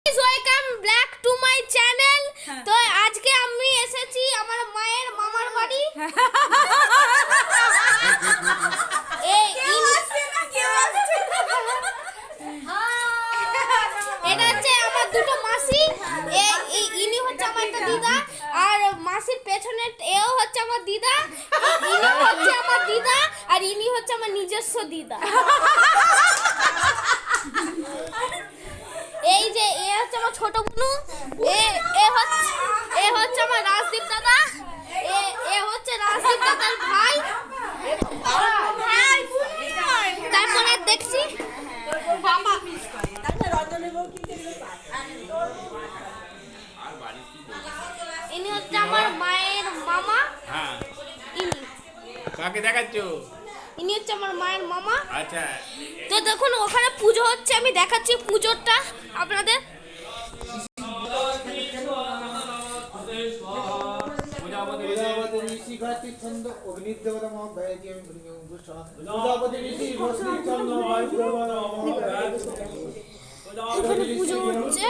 Welcome back to my channel. তো আজকে আমি এসেছি আমার মায়ের মামার বাড়ি। এটা হচ্ছে আমার দুটো মাসি, ইনি হচ্ছে আমার একটা দিদা, আর মাসির পেছনে এও হচ্ছে আমার দিদা, ইনি হচ্ছে আমার দিদা, আর ইনি হচ্ছে আমার নিজস্ব দিদা। এই যে এ হচ্ছে আমার ছোট বুনু, এ হচ্ছে আমার রাজদীপ দাদা, এ হচ্ছে রাজদীপ দাদার ভাই। তারপরে দেখছি ইনি হচ্ছে আমার মায়ের মামা। ইনি কাকে দেখাচ্ছো? ইনি হচ্ছে আমার মায়ের মামা। আচ্ছা, তো দেখুন ওখানে পুজো হচ্ছে, আমি দেখাচ্ছি পুজোটা আপনাদের। এখানে পুজো হচ্ছে।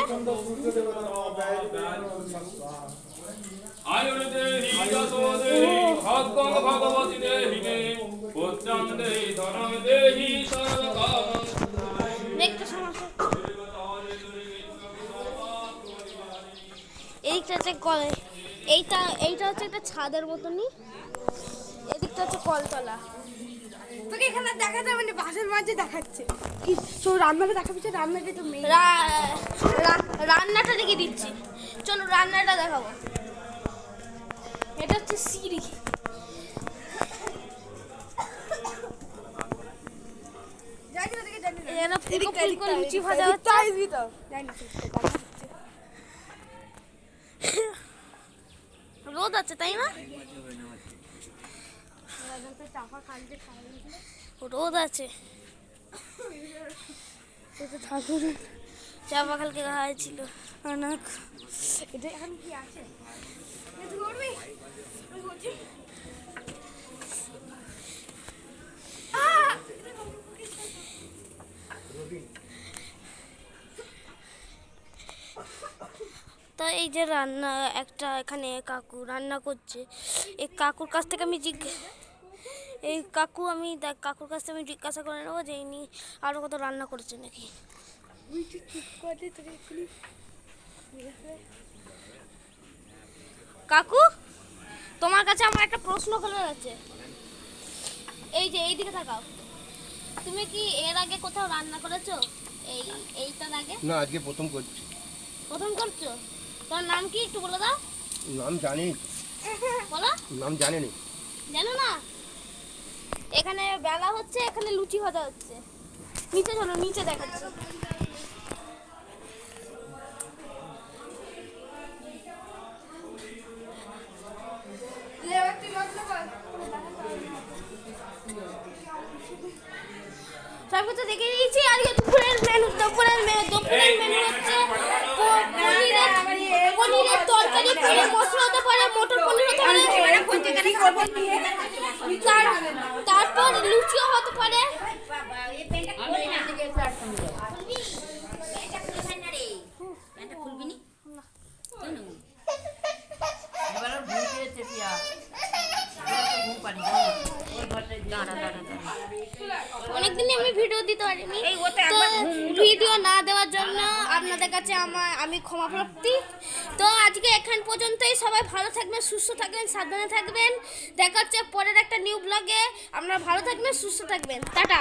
এইটা হচ্ছে একটা ছাদের মতনই, এদিকটা হচ্ছে কলতলা। তোকে এখানে দেখা যাবে না, বাসের মাঝে দেখাচ্ছে কি তো রান্নাটা দেখাবি, রান্নাটা তো মেন। রান্নাটা রেখে দিচ্ছি, চলো রান্নাটা দেখাবো। এটা হচ্ছে সিঁড়ি। লুচি ভাজা হচ্ছে। রোদ আছে তাই না? রোদ আছে। ঠাকুর চাপা কালকে খাওয়া ছিল। এটা এখন কি আছে? তো এই যে রান্না একটা এখানে কাকু রান্না করছে, এই কাকুর কাছ থেকে আমি কাকুর কাছ থেকে আমি জিজ্ঞাসা করে নেবো যে ইনি আরো কত রান্না করেছে নাকি। কাকু, তোমার কাছে আমার একটা প্রশ্ন করার আছে। এই যে এইদিকে তাকাও, তুমি কি এর আগে কোথাও রান্না করেছো? এইটার আগে? না, আজকে প্রথম করছি। প্রথম করছো? তোমার নাম কি একটু বলে দাও। নাম জানি? বলো। নাম জানি না। জানো না? এখানে বেলা হচ্ছে, এখানে লুচি ভাজা হচ্ছে। নিচে চলো, নিচে দেখাচ্ছি। সব কিছু দেখে নিয়েছি। আজকে দুপুরের মেনু হচ্ছে পনিরের তরকারি, পনির মশলা হতে পারে, মটর পনির হতে পারে, তারপর লুচিও হতে পারে। অনেকদিনই আমি ভিডিও দিতে পারিনি, তো ভিডিও না দেওয়ার জন্য আপনাদের কাছে আমি ক্ষমা প্রার্থী। তো আজকে এখান পর্যন্তই। সবাই ভালো থাকবেন, সুস্থ থাকবেন, সাবধানে থাকবেন। দেখা হচ্ছে পরের একটা নিউ ব্লগে। আপনারা ভালো থাকবেন, সুস্থ থাকবেন। টাটা।